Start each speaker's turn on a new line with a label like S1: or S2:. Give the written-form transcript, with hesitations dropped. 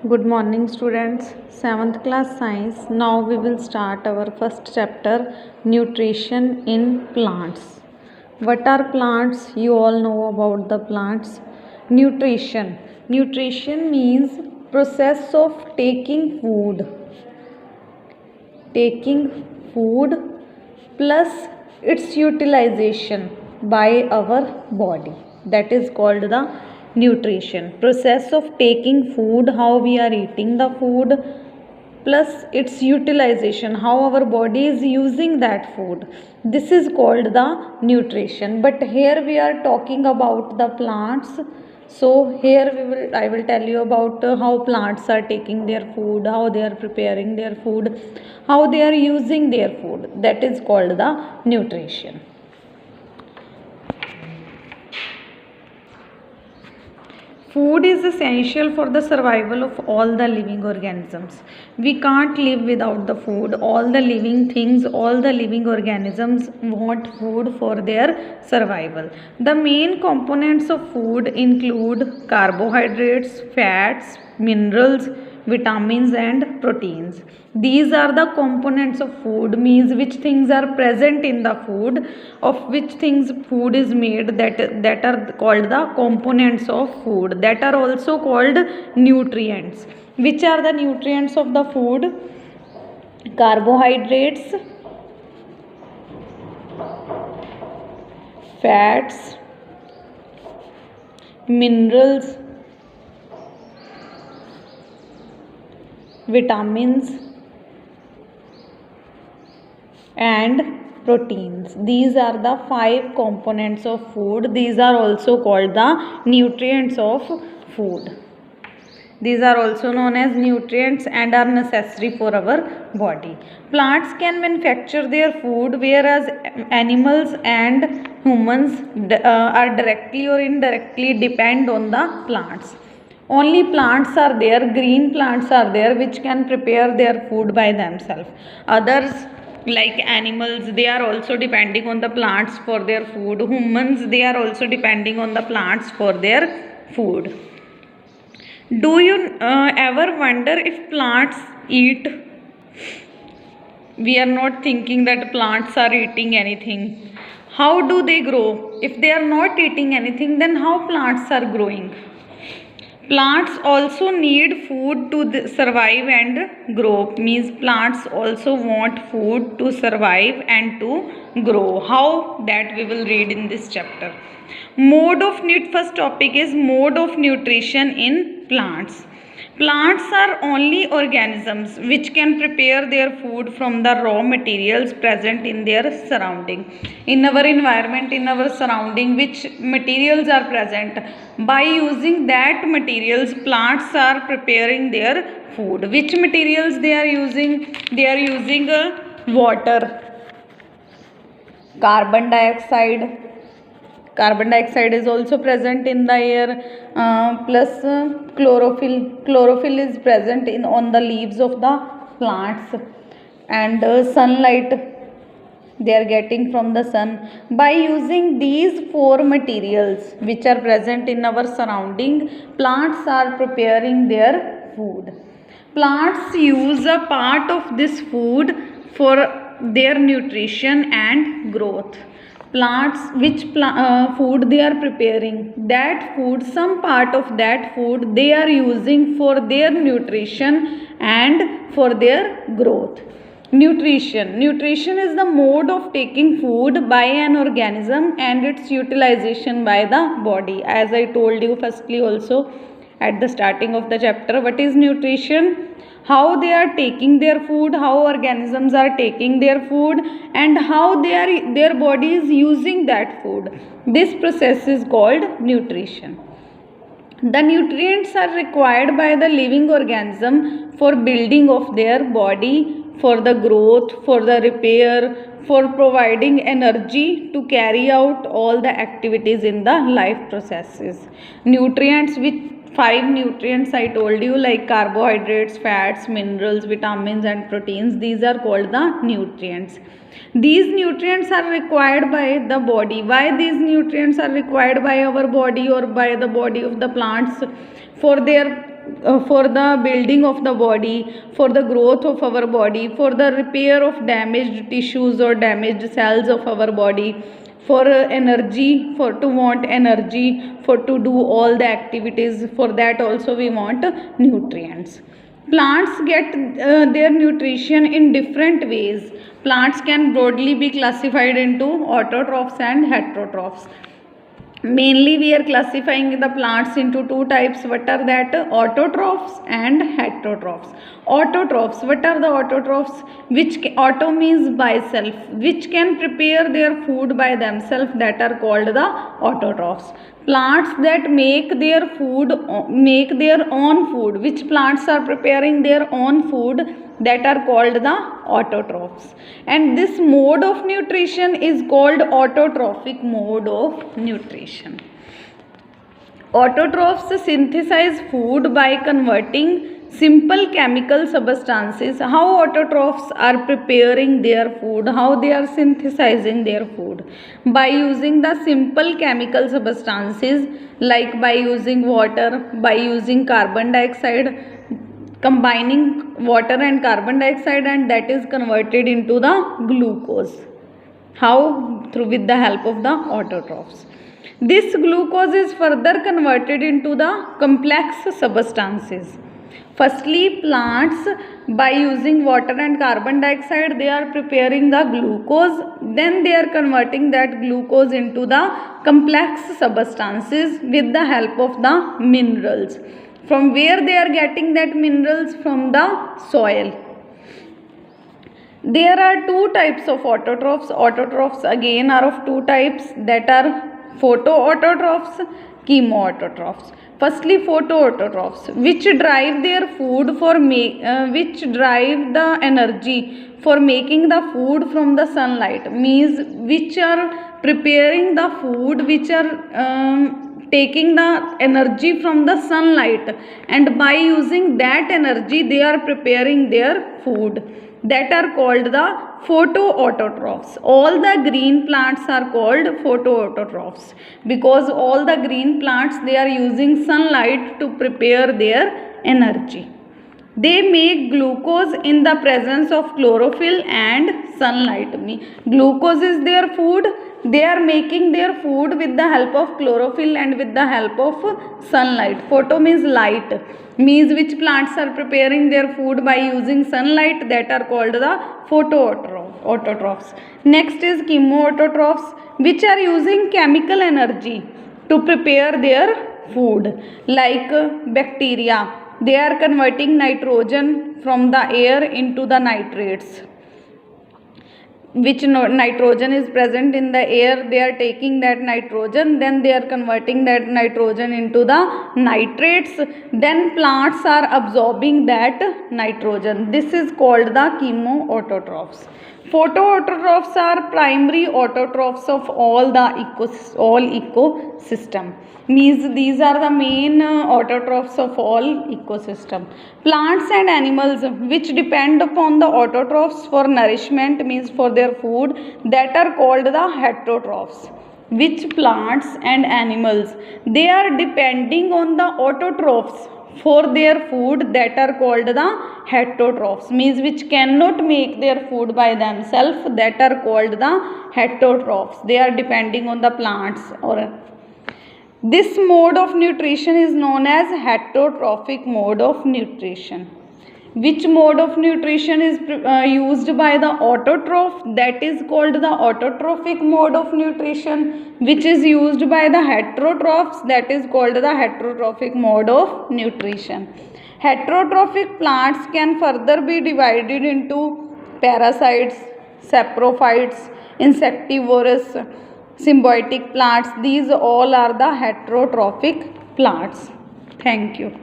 S1: Good morning, students. 7th class science. Now we will start our first chapter, nutrition in plants. What are plants? You all know about the plants. Nutrition. Nutrition means process of taking food plus its utilization by our body, that is called the nutrition. Process of taking food, how we are eating the food, plus its utilization, how our body is using that food, this is called the nutrition. But here we are talking about the plants. So here I will tell you about how plants are taking their food, how they are preparing their food, how they are using their food, that is called the nutrition. Food is essential for the survival of all the living organisms. We can't live without the food. All the living things, all the living organisms want food for their survival. The main components of food include carbohydrates, fats, minerals, vitamins and proteins. These are the components of food, means which things are present in the food, of which things food is made, that are called the components of food, that are also called nutrients. Which are the nutrients of the food? Carbohydrates, fats, minerals, vitamins and proteins. These are the 5 components of food. These are also called the nutrients of food. These are also known as nutrients and are necessary for our body. Plants can manufacture their food, whereas animals and humans are directly or indirectly depend on the plants. Only plants are there, green plants are there, which can prepare their food by themselves. Others, like animals, they are also depending on the plants for their food. Humans, they are also depending on the plants for their food. Do you ever wonder if plants eat? We are not thinking that plants are eating anything. How do they grow? If they are not eating anything, then how plants are growing? Plants also need food to survive and grow. Means plants also want food to survive and to grow. How? That we will read in this chapter. First topic is mode of nutrition in plants. Plants are only organisms which can prepare their food from the raw materials present in their surrounding. In our environment, in our surrounding, which materials are present? By using that materials, plants are preparing their food. Which materials they are using? They are using water, carbon dioxide. Carbon dioxide is also present in the air, plus chlorophyll. Chlorophyll is present on the leaves of the plants, and sunlight they are getting from the sun. By using these 4 materials which are present in our surrounding, plants are preparing their food. Plants use a part of this food for their nutrition and growth. Plants, which food they are preparing, that food, some part of that food they are using for their nutrition and for their growth. Nutrition is the mode of taking food by an organism and its utilization by the body. As I told you firstly also at the starting of the chapter, what is nutrition? How they are taking their food, how organisms are taking their food, and how their body is using that food. This process is called nutrition. The nutrients are required by the living organism for building of their body, for the growth, for the repair, for providing energy to carry out all the activities in the life processes. Nutrients, which 5 nutrients I told you, like carbohydrates, fats, minerals, vitamins and proteins, these are called the nutrients. These nutrients are required by the body. Why these nutrients are required by our body or by the body of the plants? For their for the building of the body, for the growth of our body, for the repair of damaged tissues or damaged cells of our body, for energy, for to want energy, for to do all the activities. For that also we want nutrients. Plants get their nutrition in different ways. Plants can broadly be classified into autotrophs and heterotrophs. Mainly we are classifying the plants into two types. What are that? Autotrophs and heterotrophs. Autotrophs, what are the autotrophs? Auto means by self, which can prepare their food by themselves, that are called the autotrophs. Plants that make their own food. Which plants are preparing their own food? That are called the autotrophs. And this mode of nutrition is called autotrophic mode of nutrition. Autotrophs synthesize food by converting simple chemical substances. How autotrophs are preparing their food, how they are synthesizing their food? By using the simple chemical substances, like by using water, by using carbon dioxide, combining water and carbon dioxide, and that is converted into the glucose. How? With the help of the autotrophs. This glucose is further converted into the complex substances. Firstly, plants, by using water and carbon dioxide, they are preparing the glucose. Then they are converting that glucose into the complex substances with the help of the minerals. From where they are getting that minerals? From the soil. There are two types of autotrophs. Autotrophs again are of two types, that are photoautotrophs, chemoautotrophs. Firstly, photoautotrophs, which drive their food which drive the energy for making the food from the sunlight, means which are preparing the food, which are taking the energy from the sunlight, and by using that energy they are preparing their food, that are called the photoautotrophs. All the green plants are called photoautotrophs because all the green plants, they are using sunlight to prepare their energy. They make glucose in the presence of chlorophyll and sunlight. Glucose is their food. They are making their food with the help of chlorophyll and with the help of sunlight. Photo means light, means which plants are preparing their food by using sunlight, that are called the photoautotrophs. Next is chemoautotrophs, which are using chemical energy to prepare their food, like bacteria. They are converting nitrogen from the air into the nitrates. Which nitrogen is present in the air, they are taking that nitrogen, then they are converting that nitrogen into the nitrates, then plants are absorbing that nitrogen. This is called the chemoautotrophs. Photoautotrophs are primary autotrophs of all ecosystem. Means these are the main autotrophs of all ecosystem. Plants and animals which depend upon the autotrophs for nourishment, means for their food, that are called the heterotrophs. Which plants and animals, they are depending on the autotrophs for their food, that are called the heterotrophs, means which cannot make their food by themselves, that are called the heterotrophs. They are depending on the plants. This mode of nutrition is known as heterotrophic mode of nutrition. Which mode of nutrition is used by the autotroph? That is called the autotrophic mode of nutrition. Which is used by the heterotrophs? That is called the heterotrophic mode of nutrition. Heterotrophic plants can further be divided into parasites, saprophytes, insectivorous, symbiotic plants. These all are the heterotrophic plants. Thank you.